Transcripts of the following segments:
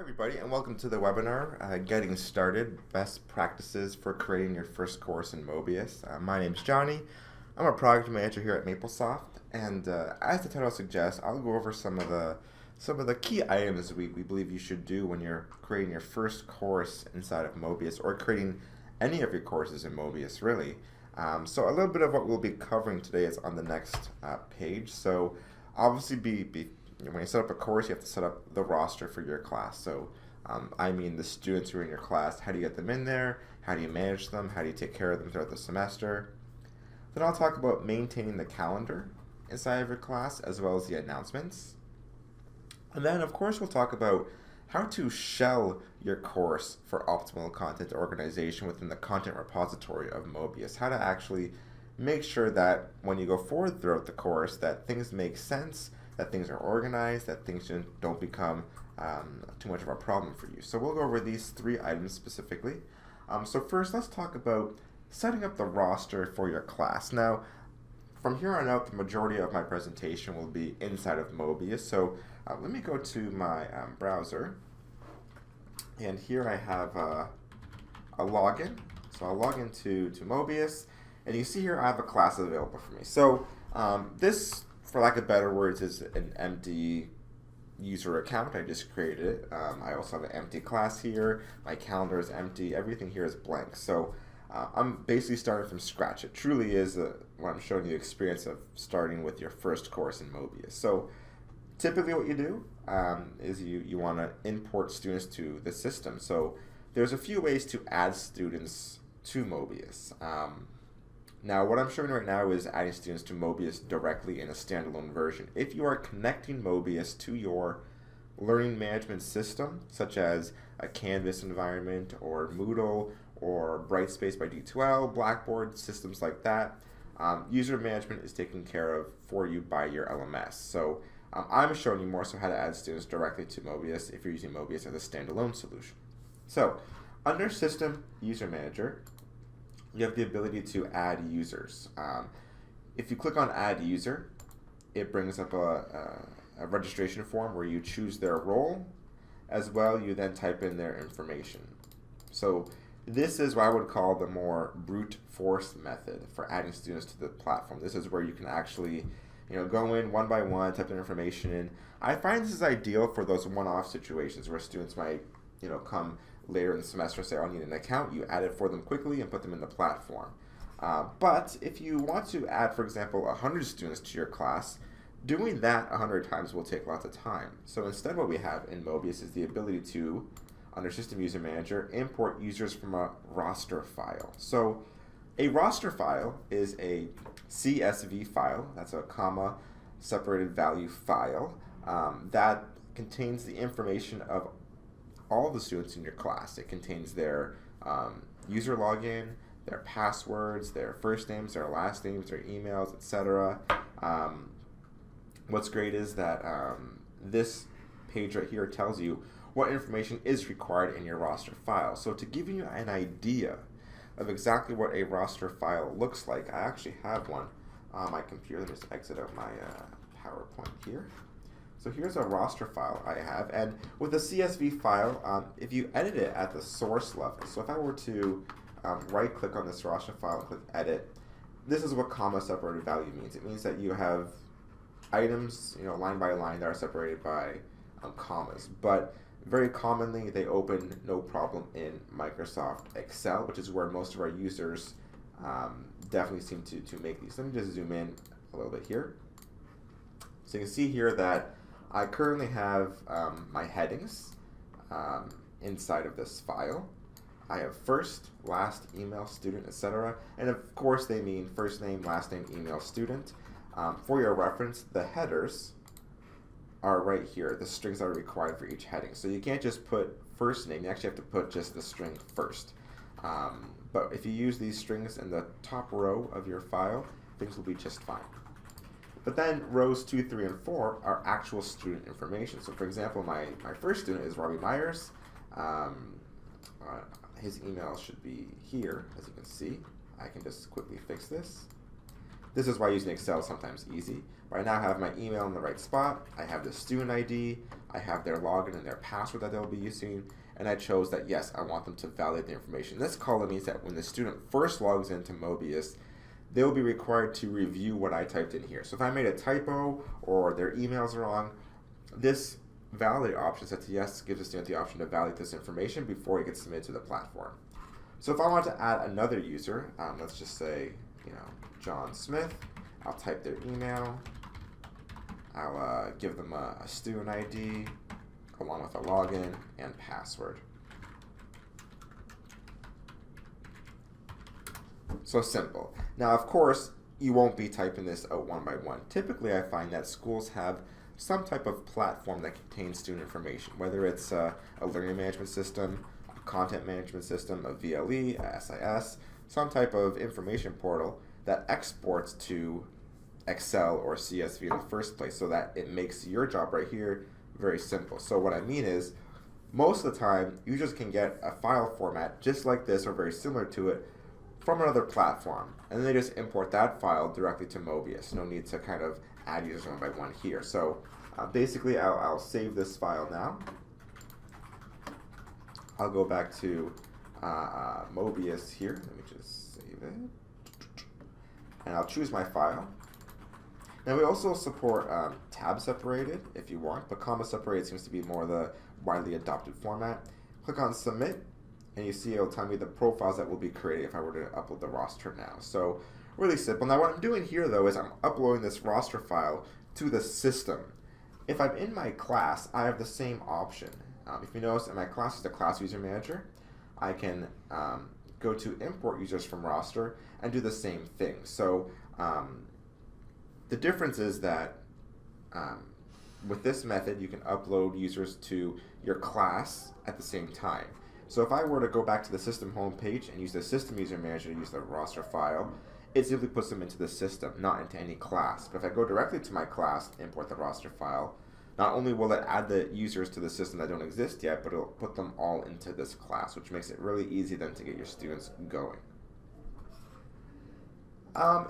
Everybody, and welcome to the webinar, Getting Started, Best Practices for Creating Your First Course in Möbius. My name's Johnny. I'm a product manager here at MapleSoft, and as the title suggests, I'll go over some of the key items we believe you should do when you're creating your first course inside of Möbius, or creating any of your courses in Möbius, really. So a little bit of what we'll be covering today is on the next page. So obviously when you set up a course, you have to set up the roster for your class. So I mean the students who are in your class. How do you get them in there? How do you manage them? How do you take care of them throughout the semester? Then I'll talk about maintaining the calendar inside of your class, as well as the announcements. And then, of course, we'll talk about how to shell your course for optimal content organization within the content repository of Möbius. How to actually make sure that when you go forward throughout the course, that things make sense, that things are organized, that things don't become too much of a problem for you. So we'll go over these three items specifically. So first, let's talk about setting up the roster for your class. Now, from here on out, the majority of my presentation will be inside of Möbius. So let me go to my browser, and here I have a login. So I'll log into Möbius, and you see here I have a class available for me. So this, for lack of better words, is an empty user account. I just created it. I also have an empty class here. My calendar is empty. Everything here is blank. So I'm basically starting from scratch. It truly is what I'm showing you the experience of starting with your first course in Möbius. So typically what you do is you want to import students to the system. So there's a few ways to add students to Möbius. Now, what I'm showing right now is adding students to Möbius directly in a standalone version. If you are connecting Möbius to your learning management system, such as a Canvas environment or Moodle or Brightspace by D2L, Blackboard, systems like that, user management is taken care of for you by your LMS. So I'm showing you more so how to add students directly to Möbius if you're using Möbius as a standalone solution. So under System User Manager, you have the ability to add users. If you click on Add User, it brings up a registration form where you choose their role. As well, you then type in their information. So this is what I would call the more brute force method for adding students to the platform. This is where you can actually go in one by one, type their information in. I find this is ideal for those one-off situations where students might come later in the semester and say, I need an account. You add it for them quickly and put them in the platform. But if you want to add, for example, 100 students to your class, doing that 100 times will take lots of time. So instead what we have in Möbius is the ability to, under System User Manager, import users from a roster file. So a roster file is a CSV file, that's a comma separated value file, that contains the information of all the students in your class. It contains their user login, their passwords, their first names, their last names, their emails, etc. What's great is that this page right here tells you what information is required in your roster file. So to give you an idea of exactly what a roster file looks like, I actually have one on my computer. Let me just exit out my PowerPoint here. So here's a roster file I have, and with a CSV file, if you edit it at the source level, so if I were to right-click on this roster file and click Edit, this is what comma separated value means. It means that you have items, line by line, that are separated by commas. But very commonly, they open no problem in Microsoft Excel, which is where most of our users definitely seem to make these. Let me just zoom in a little bit here. So you can see here that I currently have my headings inside of this file. I have first, last, email, student, etc. And of course they mean first name, last name, email, student. For your reference, the headers are right here, the strings that are required for each heading. So you can't just put first name, you actually have to put just the string first. But if you use these strings in the top row of your file, things will be just fine. But then rows 2, 3, and 4 are actual student information. So for example, my first student is Robbie Myers. His email should be here, as you can see. I can just quickly fix this. This is why using Excel is sometimes easy. But I now have my email in the right spot. I have the student ID. I have their login and their password that they'll be using, and I chose that yes, I want them to validate the information. This column means that when the student first logs into Möbius, they'll be required to review what I typed in here. So if I made a typo or their email's wrong, this validate option sets yes gives the student the option to validate this information before it gets submitted to the platform. So if I want to add another user, let's just say, John Smith, I'll type their email, I'll give them a student ID along with a login and password. So simple. Now, of course, you won't be typing this out one by one. Typically, I find that schools have some type of platform that contains student information, whether it's a learning management system, a content management system, a VLE, a SIS, some type of information portal that exports to Excel or CSV in the first place, so that it makes your job right here very simple. So what I mean is, most of the time, users can get a file format just like this or very similar to it from another platform, and then they just import that file directly to Möbius. No need to kind of add users one by one here. So basically, I'll save this file now. I'll go back to Möbius here. Let me just save it, and I'll choose my file. Now we also support tab separated if you want, but comma separated seems to be more the widely adopted format. Click on submit, and you see it'll tell me the profiles that will be created if I were to upload the roster now. So really simple. Now what I'm doing here though is I'm uploading this roster file to the system. If I'm in my class, I have the same option. If you notice in my class is the class user manager, I can go to import users from roster and do the same thing. So the difference is that with this method, you can upload users to your class at the same time. So if I were to go back to the system homepage and use the system user manager to use the roster file, it simply puts them into the system, not into any class. But if I go directly to my class, import the roster file, not only will it add the users to the system that don't exist yet, but it'll put them all into this class, which makes it really easy then to get your students going.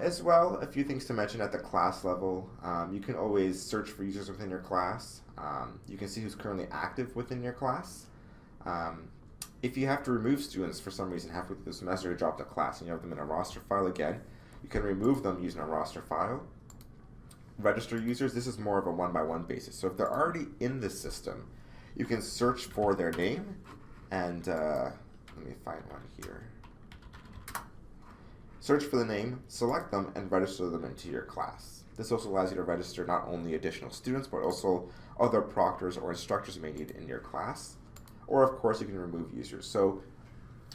As well, a few things to mention at the class level. You can always search for users within your class. You can see who's currently active within your class. If you have to remove students for some reason halfway through the semester to drop the class and you have them in a roster file again, you can remove them using a roster file. Register users, this is more of a one-by-one basis. So if they're already in the system, you can search for their name and let me find one here. Search for the name, select them, and register them into your class. This also allows you to register not only additional students, but also other proctors or instructors you may need in your class. Or of course, you can remove users. So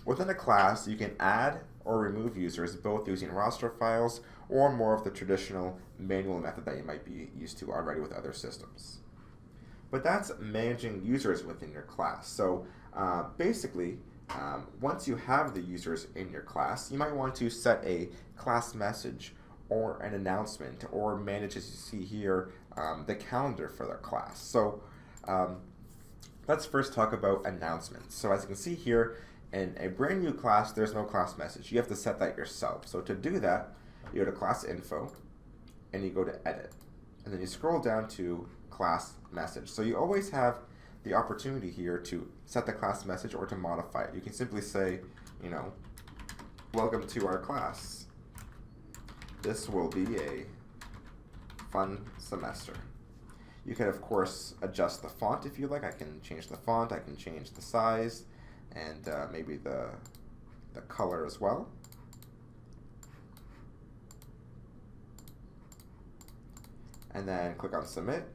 within a class, you can add or remove users both using roster files or more of the traditional manual method that you might be used to already with other systems. But that's managing users within your class. So basically, once you have the users in your class, you might want to set a class message or an announcement or manage, as you see here, the calendar for their class. So let's first talk about announcements. So as you can see here, in a brand new class, there's no class message. You have to set that yourself. So to do that, you go to class info and you go to edit. And then you scroll down to class message. So you always have the opportunity here to set the class message or to modify it. You can simply say, welcome to our class. This will be a fun semester. You can, of course, adjust the font if you like. I can change the font, I can change the size, and maybe the color as well. And then click on submit.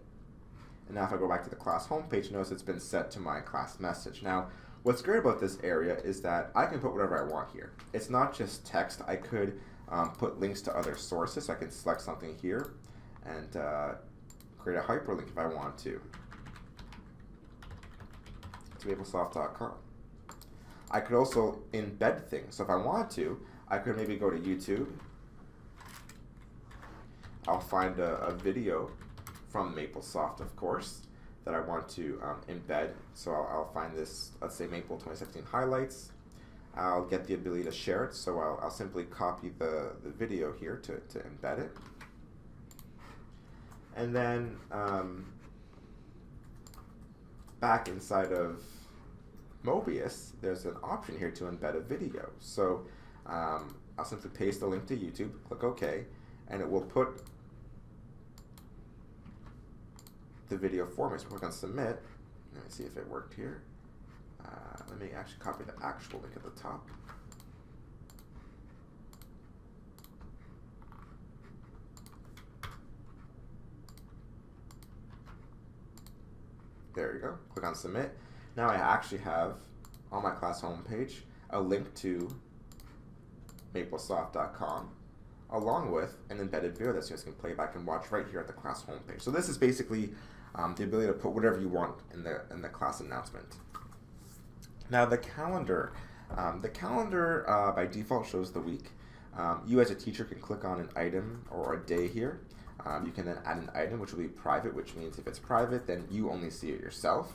And now if I go back to the class homepage, notice it's been set to my class message. Now, what's great about this area is that I can put whatever I want here. It's not just text. I could put links to other sources. I can select something here and create a hyperlink if I want to maplesoft.com. I could also embed things. So if I want to, I could maybe go to YouTube. I'll find a video from MapleSoft, of course, that I want to embed. So I'll find this, let's say Maple 2017 highlights. I'll get the ability to share it, so I'll simply copy the video here to embed it. And then back inside of Möbius, there's an option here to embed a video. So I'll simply paste the link to YouTube, click OK, and it will put the video for me. So click on Submit. Let me see if it worked here. Let me actually copy the actual link at the top. There you go. Click on Submit. Now I actually have on my class homepage a link to maplesoft.com along with an embedded video that students can play back and watch right here at the class homepage. So this is basically the ability to put whatever you want in the class announcement. Now the calendar by default shows the week. You as a teacher can click on an item or a day here. You can then add an item which will be private, which means if it's private, then you only see it yourself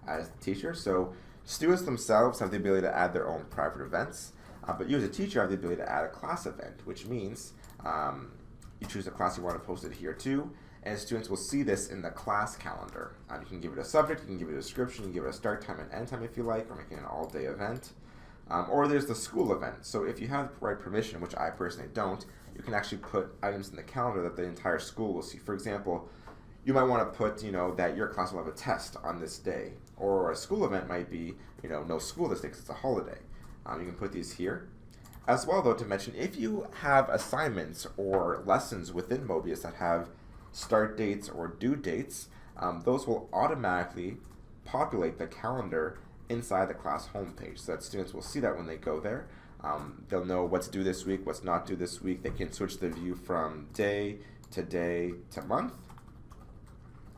as the teacher. So students themselves have the ability to add their own private events, but you as a teacher have the ability to add a class event, which means you choose the class you want to post it here too, and students will see this in the class calendar. You can give it a subject, you can give it a description, you can give it a start time and end time if you like, or make it an all-day event. Or there's the school event. So if you have the right permission, which I personally don't, you can actually put items in the calendar that the entire school will see. For example, you might want to put, that your class will have a test on this day. Or a school event might be, no school this day because it's a holiday. You can put these here. As well, though, to mention, if you have assignments or lessons within Möbius that have start dates or due dates, those will automatically populate the calendar inside the class homepage, so that students will see that when they go there. They'll know what's due this week, what's not due this week. They can switch the view from day to month,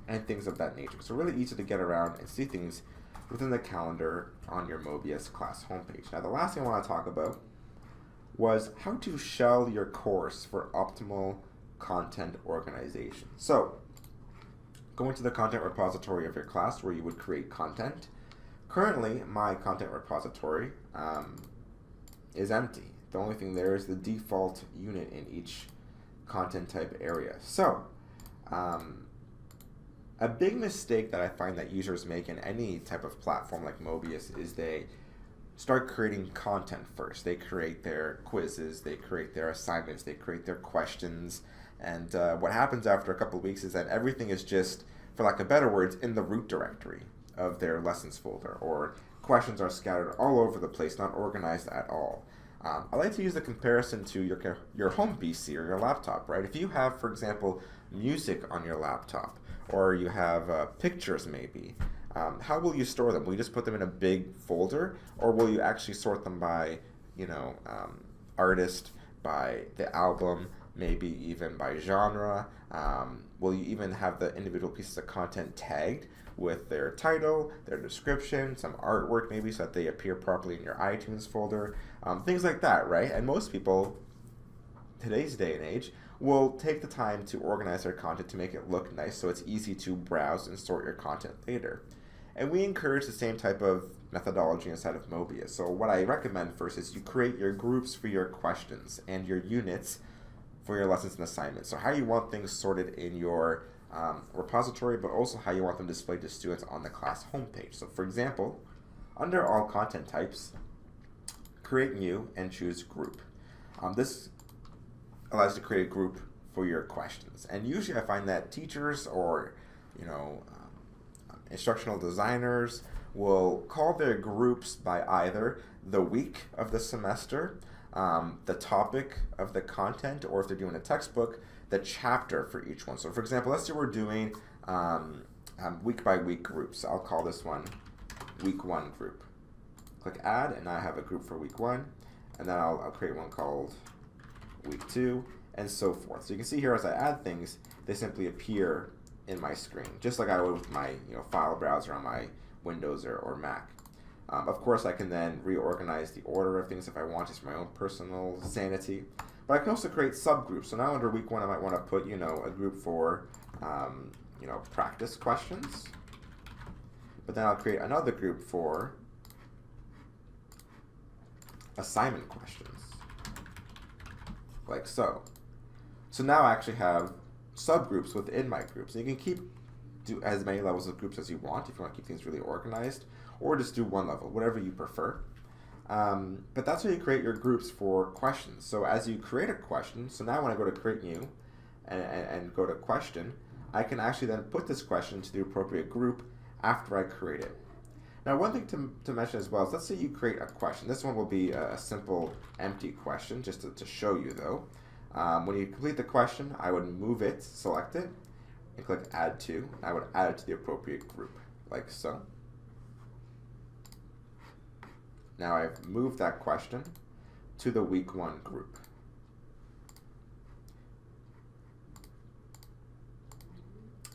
and things of that nature. So really easy to get around and see things within the calendar on your Möbius class homepage. Now the last thing I want to talk about was how to shell your course for optimal content organization. So go into the content repository of your class where you would create content. Currently, my content repository is empty. The only thing there is the default unit in each content type area. So, a big mistake that I find that users make in any type of platform like Möbius is they start creating content first. They create their quizzes, they create their assignments, they create their questions, and what happens after a couple of weeks is that everything is just, for lack of better words, in the root directory of their lessons folder, or questions are scattered all over the place, not organized at all. I like to use the comparison to your home PC or your laptop, right? If you have, for example, music on your laptop, or you have pictures maybe, how will you store them? Will you just put them in a big folder, or will you actually sort them by, artist, by the album, maybe even by genre? Will you even have the individual pieces of content tagged with their title, their description, some artwork maybe so that they appear properly in your iTunes folder, things like that, right? And most people, today's day and age, will take the time to organize their content to make it look nice so it's easy to browse and sort your content later. And we encourage the same type of methodology inside of Möbius. So what I recommend first is you create your groups for your questions and your units for your lessons and assignments. So how you want things sorted in your repository, but also how you want them displayed to students on the class homepage. So for example, under all content types, create new and choose group. This allows you to create a group for your questions. And usually I find that teachers or instructional designers will call their groups by either the week of the semester, the topic of the content, or if they're doing a textbook, the chapter for each one. So for example, let's say we're doing week by week groups. I'll call this one week 1 group. Click add, and I have a group for week 1, and then I'll create one called week 2, and so forth. So you can see here as I add things, they simply appear in my screen, just like I would with my file browser on my Windows or Mac. Of course, I can then reorganize the order of things if I want, just for my own personal sanity. But I can also create subgroups. So now under week 1, I might want to put a group for practice questions. But then I'll create another group for assignment questions, like so. So now I actually have subgroups within my groups. And you can keep do as many levels of groups as you want if you want to keep things really organized, or just do one level, whatever you prefer. But that's how you create your groups for questions. So as you create a question, so now when I go to create new and go to question, I can actually then put this question to the appropriate group after I create it. Now, one thing to mention as well is, let's say you create a question. This one will be a simple empty question, just to show you though. When you complete the question, I would move it, select it, and click add to. I would add it to the appropriate group, like so. Now I've moved that question to the week 1 group.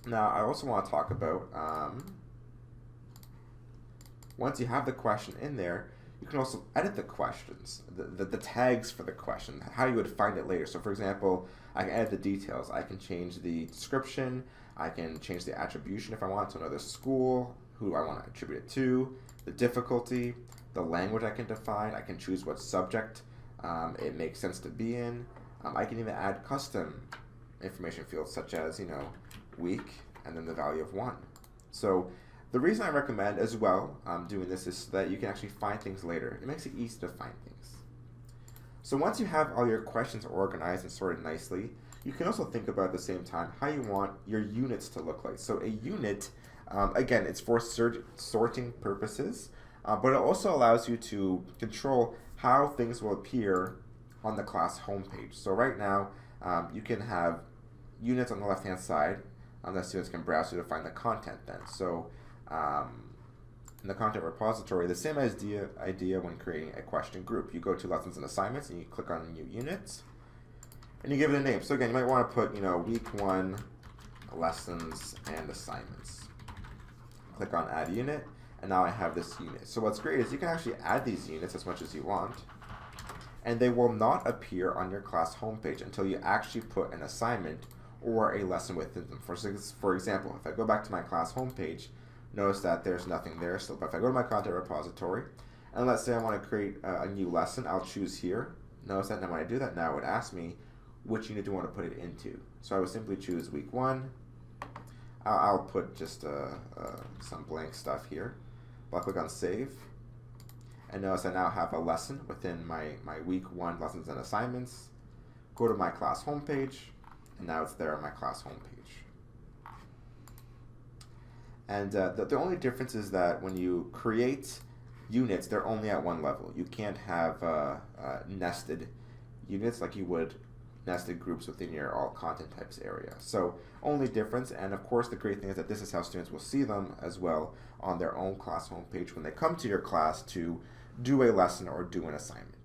Now I also want to talk about, once you have the question in there, you can also edit the questions, the tags for the question, how you would find it later. So for example, I can edit the details. I can change the description. I can change the attribution if I want to another school, who I want to attribute it to, the difficulty, the language I can define. I can choose what subject it makes sense to be in. I can even add custom information fields such as, week and then the value of 1. So the reason I recommend as well doing this is so that you can actually find things later. It makes it easy to find things. So once you have all your questions organized and sorted nicely, you can also think about at the same time how you want your units to look like. So a unit, again, it's for sorting purposes, but it also allows you to control how things will appear on the class homepage. So right now, you can have units on the left-hand side, the students can browse to find the content then. So in the content repository, the same idea when creating a question group. You go to lessons and assignments and you click on new units and you give it a name. So again, you might want to put, week 1 lessons and assignments. Click on add unit, and now I have this unit. So what's great is you can actually add these units as much as you want, and they will not appear on your class homepage until you actually put an assignment or a lesson within them. For example, if I go back to my class homepage, notice that there's nothing there still. But if I go to my content repository, and let's say I want to create a new lesson, I'll choose here. Notice that now when I do that, now it would ask me which unit do you want to put it into. So I would simply choose week 1. I'll put just some blank stuff here. I'll click on save. And notice I now have a lesson within my week 1 lessons and assignments. Go to my class homepage, and now it's there on my class homepage. And the only difference is that when you create units, they're only at one level. You can't have nested units like you would nested groups within your all content types area. So only difference, and of course the great thing is that this is how students will see them as well on their own class homepage when they come to your class to do a lesson or do an assignment.